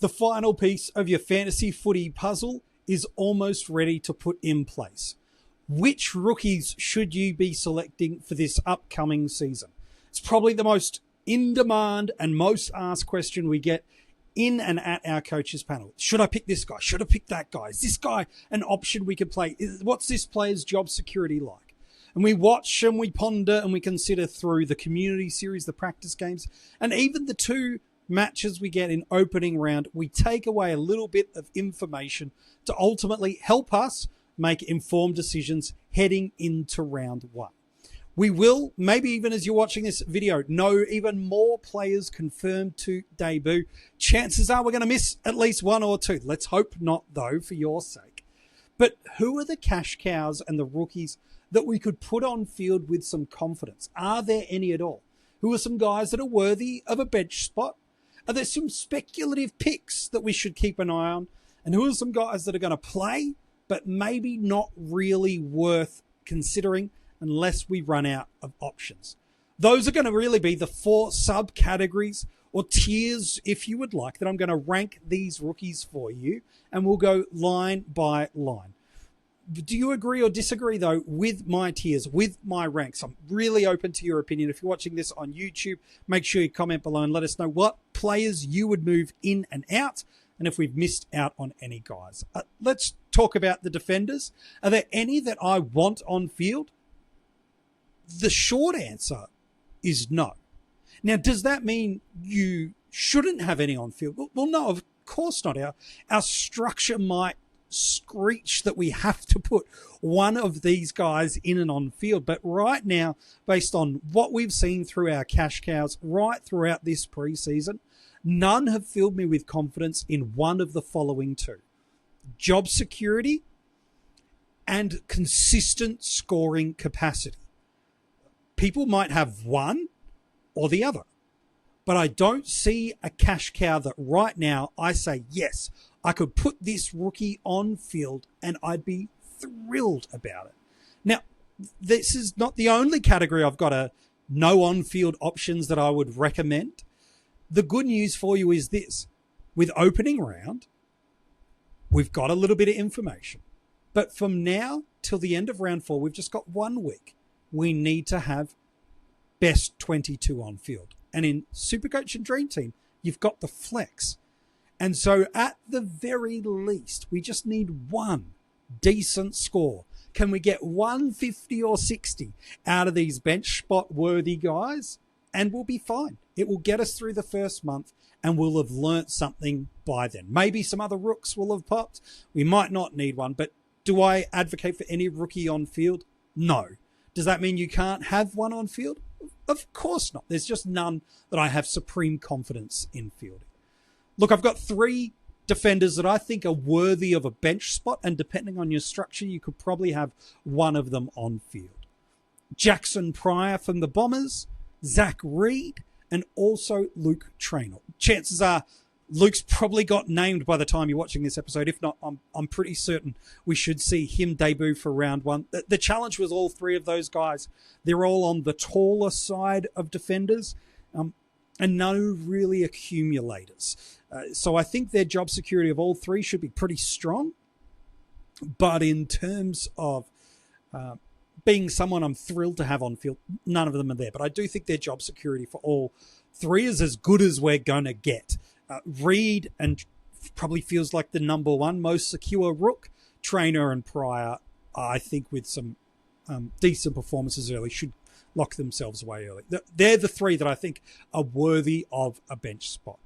The final piece of your fantasy footy puzzle is almost ready to put in place. Which rookies should you be selecting for this upcoming season? It's probably the most in-demand and most asked question we get in and at our coaches panel. Should I pick this guy? Should I pick that guy? Is this guy an option we could play? What's this player's job security like? And we watch and we ponder and we consider through the community series, the practice games, and even the 2 matches we get in opening round. We take away a little bit of information to ultimately help us make informed decisions heading into round 1. We will, maybe even as you're watching this video, know even more players confirmed to debut. Chances are we're going to miss at least 1 or 2. Let's hope not, though, for your sake. But who are the cash cows and the rookies that we could put on field with some confidence? Are there any at all? Who are some guys that are worthy of a bench spot? Are there some speculative picks that we should keep an eye on? And who are some guys that are going to play, but maybe not really worth considering unless we run out of options? Those are going to really be the 4 subcategories or tiers, if you would like, that I'm going to rank these rookies for you, and we'll go line by line. Do you agree or disagree, though, with my tiers, with my ranks? I'm really open to your opinion. If you're watching this on YouTube, make sure you comment below and let us know what players you would move in and out, and if we've missed out on any guys. Let's talk about the defenders. Are there any that I want on field? The short answer is no. Now, does that mean you shouldn't have any on field? Well, no, of course not. Our structure might screech that we have to put one of these guys in and on field. But right now, based on what we've seen through our cash cows right throughout this preseason, none have filled me with confidence in one of the following 2. Job security and consistent scoring capacity. People might have one or the other, but I don't see a cash cow that right now I say, yes, I could put this rookie on field and I'd be thrilled about it. Now, this is not the only category I've got a no on-field options that I would recommend. The good news for you is this. With opening round, we've got a little bit of information. But from now till the end of round 4, we've just got 1 week. We need to have best 22 on field. And in SuperCoach and Dream Team, you've got the flex. And so at the very least, we just need 1 decent score. Can we get 150 or 60 out of these bench spot worthy guys? And we'll be fine. It will get us through the first month and we'll have learnt something by then. Maybe some other rooks will have popped. We might not need one, but do I advocate for any rookie on field? No. Does that mean you can't have one on field? Of course not. There's just none that I have supreme confidence in fielding. Look, I've got 3 defenders that I think are worthy of a bench spot, and depending on your structure, you could probably have one of them on field. Jackson Pryor from the Bombers, Zach Reed, and also Luke Traynor. Chances are Luke's probably got named by the time you're watching this episode. If not, I'm pretty certain we should see him debut for round 1. The challenge was all 3 of those guys. They're all on the taller side of defenders, and no really accumulators. So I think their job security of all 3 should be pretty strong. But in terms of being someone I'm thrilled to have on field, none of them are there. But I do think their job security for all 3 is as good as we're going to get. Reed and probably feels like the number 1 most secure rook. Traynor and Pryor, I think with some decent performances early, should lock themselves away early. They're the 3 that I think are worthy of a bench spot.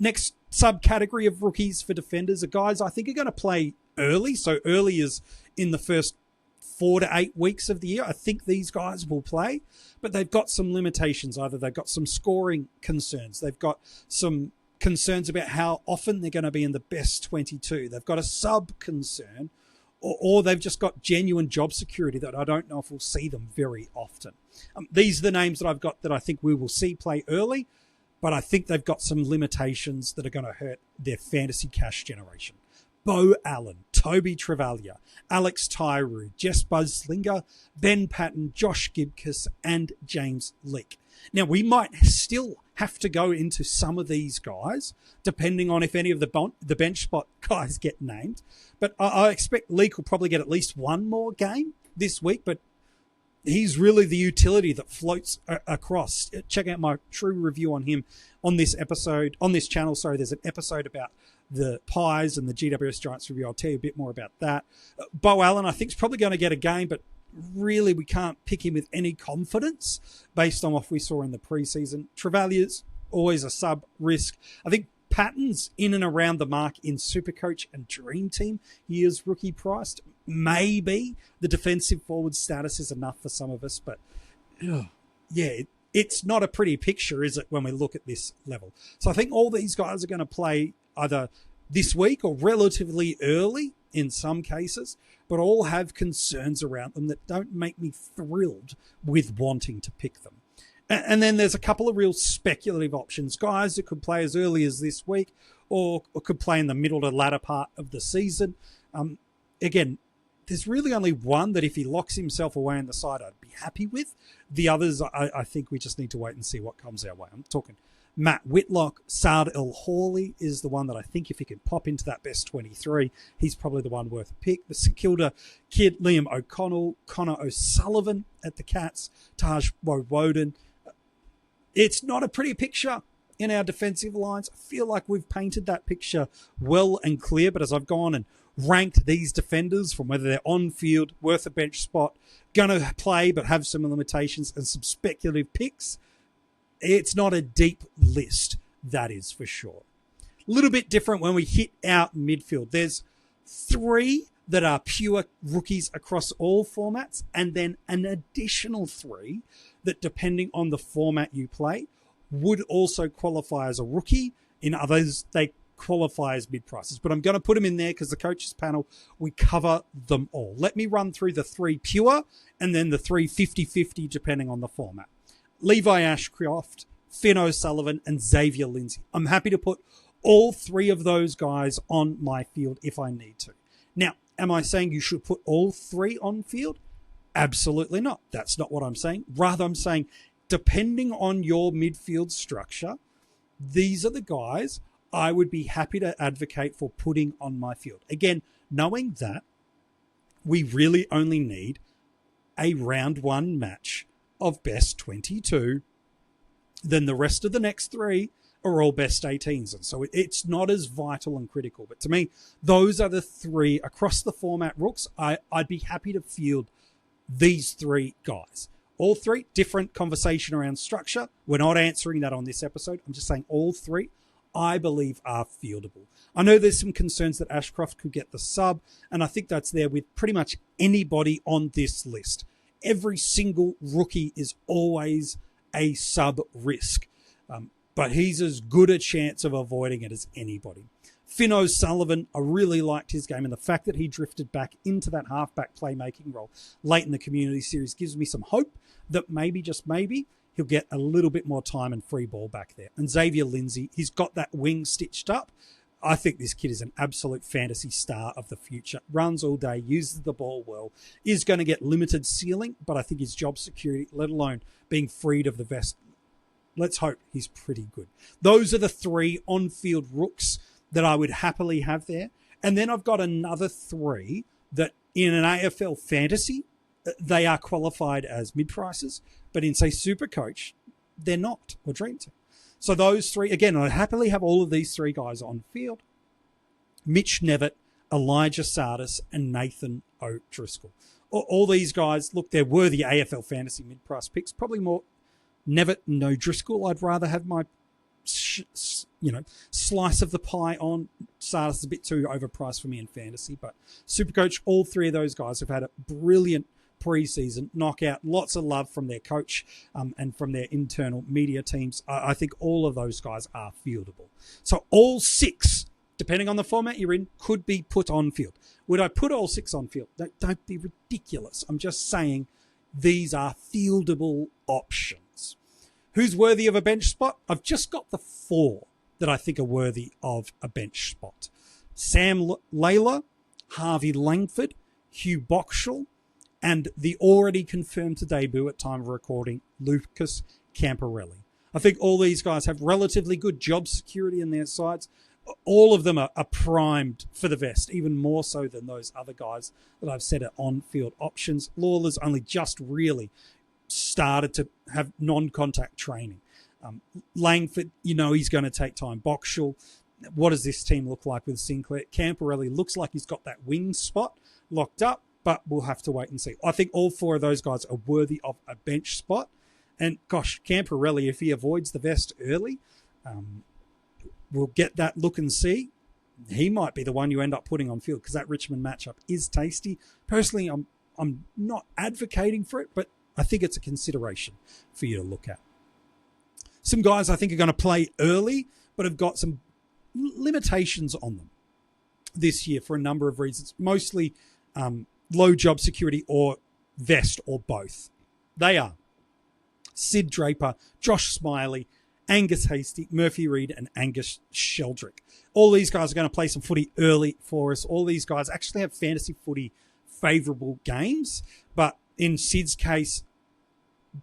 Next subcategory of rookies for defenders are guys I think are going to play early. So early is in the first 4 to 8 weeks of the year. I think these guys will play, but they've got some limitations. Either they've got some scoring concerns. They've got some concerns about how often they're going to be in the best 22. They've got a sub concern, or they've just got genuine job security that I don't know if we'll see them very often. These are the names that I've got that I think we will see play early, but I think they've got some limitations that are going to hurt their fantasy cash generation. Bo Allen, Toby Travalia, Alex Tyree, Jess Buzzslinger, Ben Patton, Josh Gibcus, and James Leake. Now, we might still have to go into some of these guys, depending on if any of the bench spot guys get named. But I expect Leak will probably get at least one more game this week, but he's really the utility that floats across. Check out my true review on him on this channel. Sorry, there's an episode about the Pies and the GWS Giants review. I'll tell you a bit more about that. Bo Allen, I think, is probably going to get a game, but really we can't pick him with any confidence based on what we saw in the preseason. Trevallious, always a sub risk. I think Patton's in and around the mark in SuperCoach and Dream Team. He is rookie priced. Maybe the defensive forward status is enough for some of us, but it's not a pretty picture, is it, when we look at this level? So I think all these guys are going to play either this week or relatively early in some cases, but all have concerns around them that don't make me thrilled with wanting to pick them. And then there's a couple of real speculative options, guys that could play as early as this week or could play in the middle to latter part of the season. Again, there's really only one that if he locks himself away in the side, I'd be happy with. The others, I think we just need to wait and see what comes our way. I'm talking Matt Whitlock. Saad El Hawley is the one that I think if he can pop into that best 23, he's probably the one worth a pick. The St Kilda kid, Liam O'Connell, Connor O'Sullivan at the Cats, Taj Woden. It's not a pretty picture in our defensive lines. I feel like we've painted that picture well and clear, but as I've gone and ranked these defenders from whether they're on field, worth a bench spot, going to play but have some limitations and some speculative picks, it's not a deep list, that is for sure. A little bit different when we hit out midfield. There's 3 that are pure rookies across all formats, and then an additional 3 that, depending on the format you play, would also qualify as a rookie. In others, they qualify as mid-prices. But I'm going to put them in there because the coaches panel, we cover them all. Let me run through the 3 pure and then the 3 50-50 depending on the format. Levi Ashcroft, Finn O'Sullivan, and Xavier Lindsay. I'm happy to put all 3 of those guys on my field if I need to. Now, am I saying you should put all 3 on field? Absolutely not. That's not what I'm saying. Rather, I'm saying, depending on your midfield structure, these are the guys I would be happy to advocate for putting on my field. Again, knowing that we really only need a round 1 match of best 22, then the rest of the next 3 are all best 18s. And so it's not as vital and critical. But to me, those are the 3 across the format rooks. I'd be happy to field these 3 guys. All 3, different conversation around structure. We're not answering that on this episode. I'm just saying all 3, I believe, are fieldable. I know there's some concerns that Ashcroft could get the sub, and I think that's there with pretty much anybody on this list. Every single rookie is always a sub risk, but he's as good a chance of avoiding it as anybody. Finn O'Sullivan, I really liked his game, and the fact that he drifted back into that halfback playmaking role late in the community series gives me some hope that maybe, just maybe, he'll get a little bit more time and free ball back there. And Xavier Lindsay, he's got that wing stitched up. I think this kid is an absolute fantasy star of the future. Runs all day, uses the ball well, is going to get limited ceiling, but I think his job security, let alone being freed of the vest, let's hope he's pretty good. Those are the 3 on-field rooks that I would happily have there. And then I've got another 3 that in an AFL fantasy, they are qualified as mid-prices, but in, say, SuperCoach, they're not, or Dream Team. So those 3, again, I'd happily have all of these 3 guys on field. Mitch Nevitt, Elijah Sardis, and Nathan O'Driscoll. All these guys, look, they're worthy AFL fantasy mid-price picks. Probably more Nevitt and O'Driscoll. I'd rather have my slice of the pie on. Sardis is a bit too overpriced for me in fantasy, but SuperCoach, all 3 of those guys have had a brilliant pre-season knockout. Lots of love from their coach and from their internal media teams. I think all of those guys are fieldable. So all 6, depending on the format you're in, could be put on field. Would I put all 6 on field? Don't be ridiculous. I'm just saying these are fieldable options. Who's worthy of a bench spot? I've just got the 4 that I think are worthy of a bench spot. Sam Layla, Harvey Langford, Hugh Boxall, and the already confirmed to debut at time of recording, Lucas Camporelli. I think all these guys have relatively good job security in their sides. All of them are primed for the vest, even more so than those other guys that I've said are on-field options. Lawler's only just really started to have non-contact training. Langford, he's going to take time. Boxall, what does this team look like with Sinclair? Camporelli looks like he's got that wing spot locked up, but we'll have to wait and see. I think all four of those guys are worthy of a bench spot. And gosh, Camporelli, if he avoids the vest early, we'll get that look and see. He might be the one you end up putting on field because that Richmond matchup is tasty. Personally, I'm not advocating for it, but I think it's a consideration for you to look at. Some guys I think are going to play early, but have got some limitations on them this year for a number of reasons, mostly low job security or vest or both. They are Sid Draper, Josh Smiley, Angus Hastie, Murphy Reid, and Angus Sheldrick. All these guys are going to play some footy early for us. All these guys actually have fantasy footy favourable games, but in Sid's case,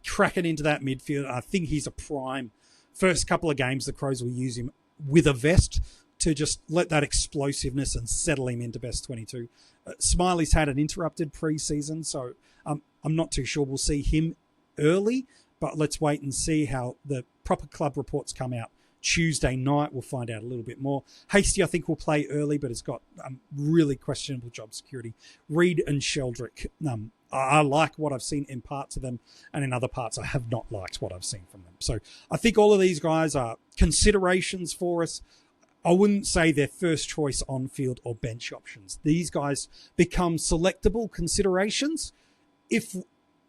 cracking into that midfield, I think he's a prime. First couple of games, the Crows will use him with a vest to just let that explosiveness and settle him into best 22. Smiley's had an interrupted pre-season, so I'm not too sure we'll see him early, but let's wait and see how the proper club reports come out Tuesday night. We'll find out a little bit more. Hastie, I think, will play early, but has got really questionable job security. Reid and Sheldrick, I like what I've seen in parts of them, and in other parts I have not liked what I've seen from them. So I think all of these guys are considerations for us. I wouldn't say they're first choice on-field or bench options. These guys become selectable considerations if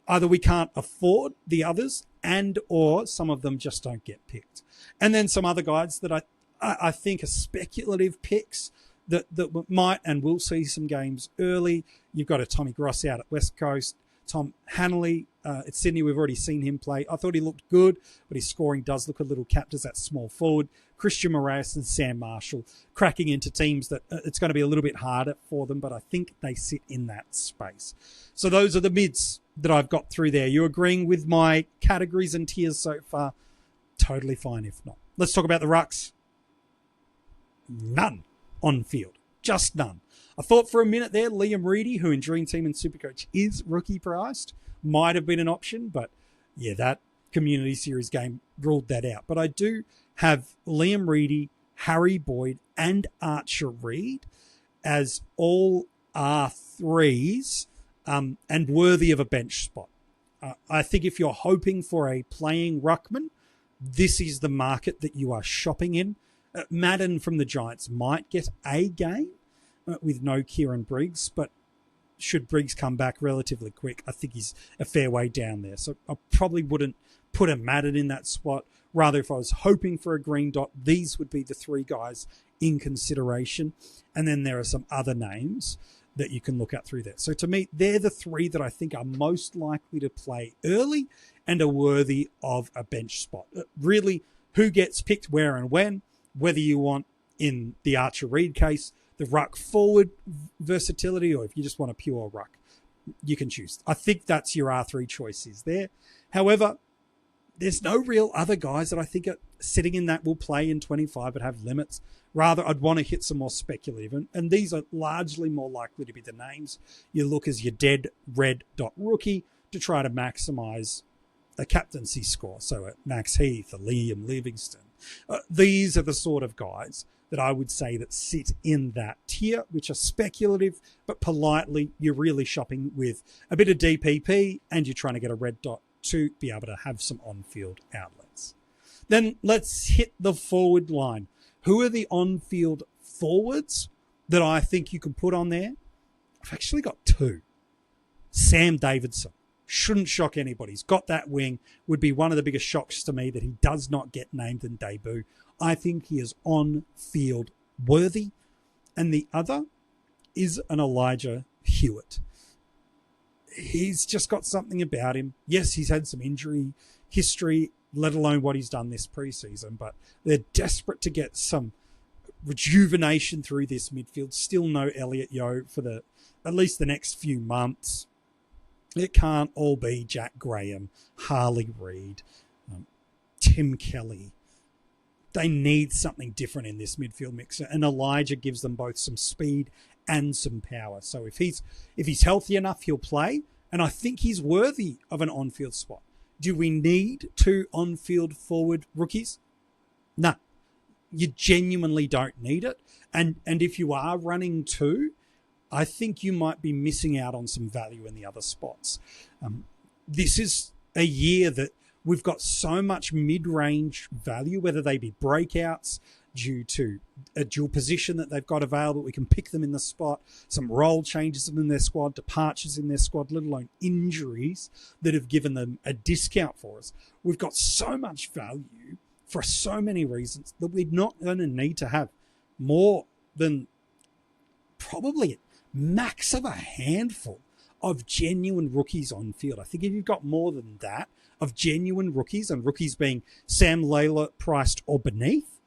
either we can't afford the others and or some of them just don't get picked. And then some other guys that I think are speculative picks that might and will see some games early. You've got a Tommy Gross out at West Coast. Tom Hanley at Sydney, we've already seen him play. I thought he looked good, but his scoring does look a little capped as that small forward. Christian Moraes and Sam Marshall cracking into teams that it's going to be a little bit harder for them, but I think they sit in that space. So those are the mids that I've got through there. You agreeing with my categories and tiers so far? Totally fine if not. Let's talk about the rucks. None on field. Just none. I thought for a minute there, Liam Reedy, who in Dream Team and SuperCoach is rookie priced, might have been an option, but yeah, that Community Series game ruled that out. But I do have Liam Reedy, Harry Boyd, and Archer Reed as all R3s and worthy of a bench spot. I think if you're hoping for a playing ruckman, this is the market that you are shopping in. Madden from the Giants might get a game with no Kieran Briggs, but should Briggs come back relatively quick, I think he's a fair way down there. So I probably wouldn't put a Madden in that spot. Rather, if I was hoping for a green dot, these would be the three guys in consideration. And then there are some other names that you can look at through there. So to me, they're the three that I think are most likely to play early and are worthy of a bench spot. Really, who gets picked where and when, whether you want, in the Archer Reed case, the ruck forward versatility, or if you just want a pure ruck, you can choose. I think that's your R3 choices there. However, there's no real other guys that I think are sitting in that will play in 25 but have limits. Rather, I'd want to hit some more speculative. And these are largely more likely to be the names you look as your dead red dot rookie to try to maximize a captaincy score. So a Max Heath, a Liam Livingston. These are the sort of guys that I would say that sit in that tier, which are speculative, but politely, you're really shopping with a bit of DPP and you're trying to get a red dot to be able to have some on-field outlets. Then let's hit the forward line. Who are the on-field forwards that I think you can put on there? I've actually got two. Sam Davidson. Shouldn't shock anybody. He's got that wing. Would be one of the biggest shocks to me that he does not get named in debut. I think he is on-field worthy. And the other is an Elijah Hewitt. He's just got something about him. Yes, he's had some injury history, let alone what he's done this preseason, but they're desperate to get some rejuvenation through this midfield. Still no Elliot Yeo for at least the next few months. It can't all be Jack Graham, Harley Reid, Tim Kelly. They need something different in this midfield mix, and Elijah gives them both some speed and some power. So if he's healthy enough, he'll play, and I think he's worthy of an on-field spot. Do we need 2 on-field forward rookies? No, you genuinely don't need it. And if you are running 2, I think you might be missing out on some value in the other spots. This is a year that we've got so much mid-range value, whether they be breakouts due to a dual position that they've got available. We can pick them in the spot, some role changes in their squad, departures in their squad, let alone injuries that have given them a discount for us. We've got so much value for so many reasons that we're not going to need to have more than probably max of a handful of genuine rookies on field. I think if you've got more than that of genuine rookies, and rookies being Sam Layla priced or beneath,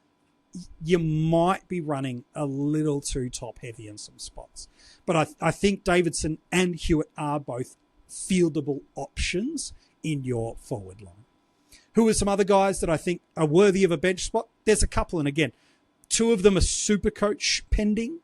you might be running a little too top heavy in some spots. But I think Davidson and Hewitt are both fieldable options in your forward line. Who are some other guys that I think are worthy of a bench spot? There's a couple, and again, 2 of them are SuperCoach pending.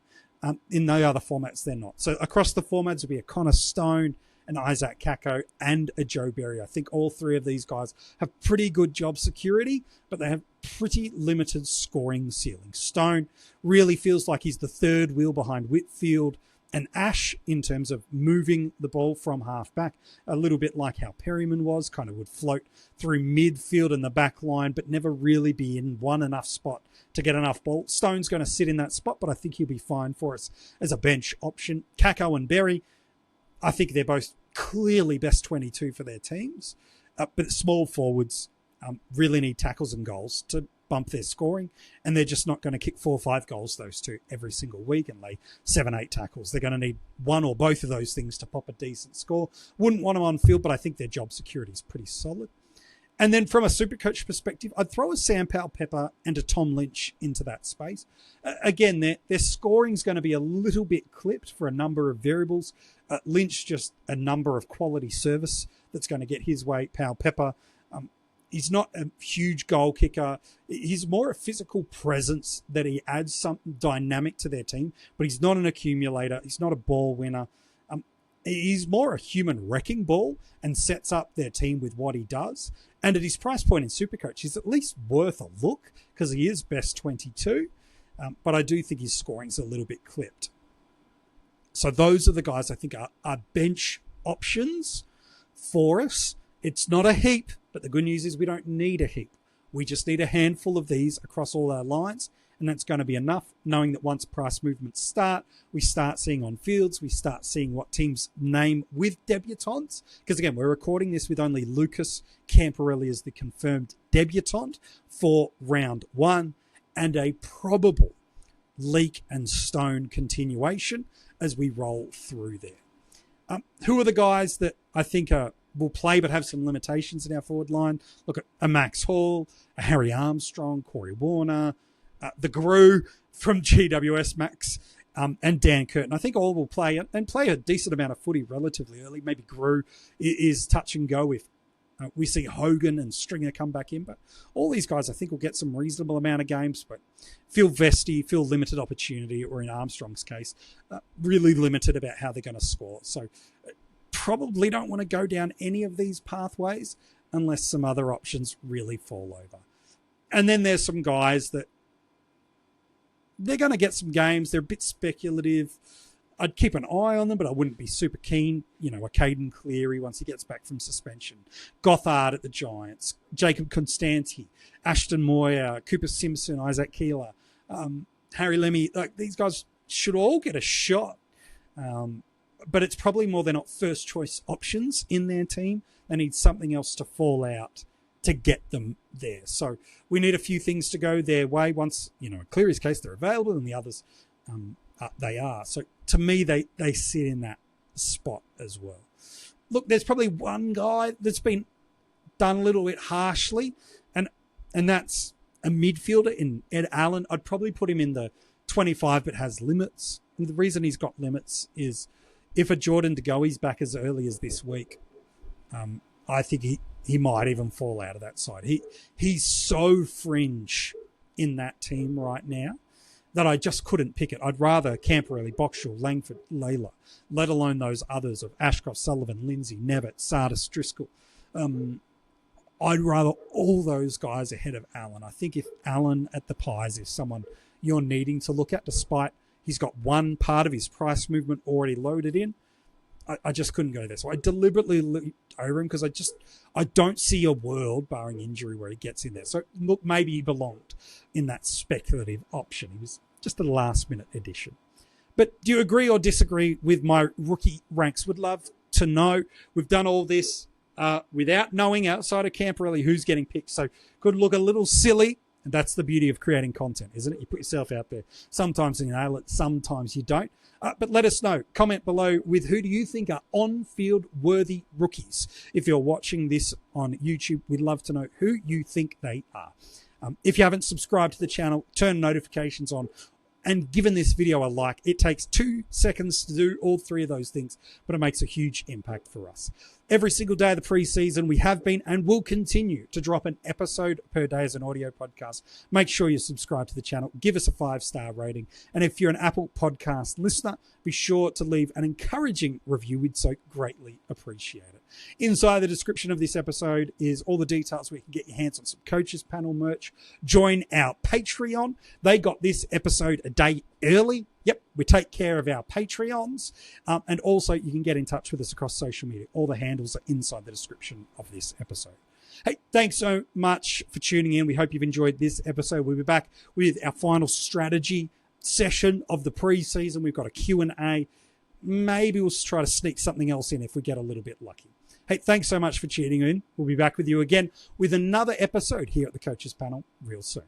In the other formats, they're not. So across the formats, will be a Connor Stone, an Isaac Kako, and a Joe Berry. I think all 3 of these guys have pretty good job security, but they have pretty limited scoring ceiling. Stone really feels like he's the third wheel behind Whitfield and Ash in terms of moving the ball from half back, a little bit like how Perryman was, kind of would float through midfield and the back line, but never really be in one enough spot to get enough ball. Stone's going to sit in that spot, but I think he'll be fine for us as a bench option. Kako and Berry, I think they're both clearly best 22 for their teams, but small forwards really need tackles and goals to bump their scoring, and they're just not going to kick 4 or 5 goals, those 2, every single week and lay 7-8 tackles. They're going to need one or both of those things to pop a decent score. Wouldn't want them on field, but I think their job security is pretty solid. And then from a SuperCoach perspective, I'd throw a Sam Powell-Pepper and a Tom Lynch into that space. Again, their scoring's going to be a little bit clipped for a number of variables. Lynch, just a number of quality service that's going to get his way. Powell-Pepper, he's not a huge goal kicker. He's more a physical presence that he adds something dynamic to their team, but he's not an accumulator. He's not a ball winner. He's more a human wrecking ball and sets up their team with what he does. And at his price point in SuperCoach, he's at least worth a look because he is best 22. But I do think his scoring's a little bit clipped. So those are the guys I think are bench options for us. It's not a heap, but the good news is we don't need a heap. We just need a handful of these across all our lines, and that's going to be enough, knowing that once price movements start, we start seeing on fields, we start seeing what teams name with debutants. Because again, we're recording this with only Lucas Camporelli as the confirmed debutant for round 1, and a probable Leak and Stone continuation as we roll through there. Who are the guys that I think will play but have some limitations in our forward line? Look at a Max Hall, a Harry Armstrong, Corey Warner, the Gru from GWS Max, and Dan Curtin. I think all will play and play a decent amount of footy relatively early. Maybe Gru is touch and go if we see Hogan and Stringer come back in. But all these guys I think will get some reasonable amount of games, but feel vesty, feel limited opportunity, or in Armstrong's case, really limited about how they're going to score. So probably don't want to go down any of these pathways unless some other options really fall over. And then there's some guys that they're going to get some games. They're a bit speculative. I'd keep an eye on them, but I wouldn't be super keen. You know, a Caden Cleary once he gets back from suspension. Gothard at the Giants. Jacob Constanti. Ashton Moyer. Cooper Simpson. Isaac Keeler. Harry Lemmy. Like, these guys should all get a shot. But it's probably more they're not first choice options in their team. They need something else to fall out to get them there. So we need a few things to go their way. Once, you know, in Cleary's case, they're available, and the others, they are. So to me, they sit in that spot as well. Look, there's probably one guy that's been done a little bit harshly, and that's a midfielder in Ed Allen. I'd probably put him in the 25, but has limits. And the reason he's got limits is if a Jordan De Goey's back as early as this week, I think he might even fall out of that side. He's so fringe in that team right now that I just couldn't pick it. I'd rather Camperelli, Boxall, Langford, Layla, let alone those others of Ashcroft, Sullivan, Lindsay, Nevitt, Sardis, Driscoll. I'd rather all those guys ahead of Allen. I think if Allen at the Pies is someone you're needing to look at, despite he's got one part of his price movement already loaded in, I just couldn't go there. So I deliberately looked over him because I don't see a world, barring injury, where he gets in there. So look, maybe he belonged in that speculative option. He was just a last-minute addition. But do you agree or disagree with my rookie ranks? Would love to know. We've done all this without knowing outside of Camperelli who's getting picked. So could look a little silly. And that's the beauty of creating content, isn't it? You put yourself out there. Sometimes you nail it, sometimes you don't. But let us know. Comment below with who do you think are on-field worthy rookies. If you're watching this on YouTube, we'd love to know who you think they are. If you haven't subscribed to the channel, turn notifications on. And given this video a like, it takes 2 seconds to do all 3 of those things, but it makes a huge impact for us. Every single day of the preseason, we have been and will continue to drop an episode per day as an audio podcast. Make sure you subscribe to the channel. Give us a 5-star rating. And if you're an Apple Podcast listener, be sure to leave an encouraging review. We'd so greatly appreciate it. Inside the description of this episode is all the details where you can get your hands on some Coaches Panel merch. Join our Patreon. They got this episode a day early. Yep, we take care of our Patreons. And also you can get in touch with us across social media. All the handles are inside the description of this episode. Hey, thanks so much for tuning in. We hope you've enjoyed this episode. We'll be back with our final strategy session of the preseason. We've got a Q&A. Maybe we'll try to sneak something else in if we get a little bit lucky. Hey, thanks so much for tuning in. We'll be back with you again with another episode here at the Coaches Panel real soon.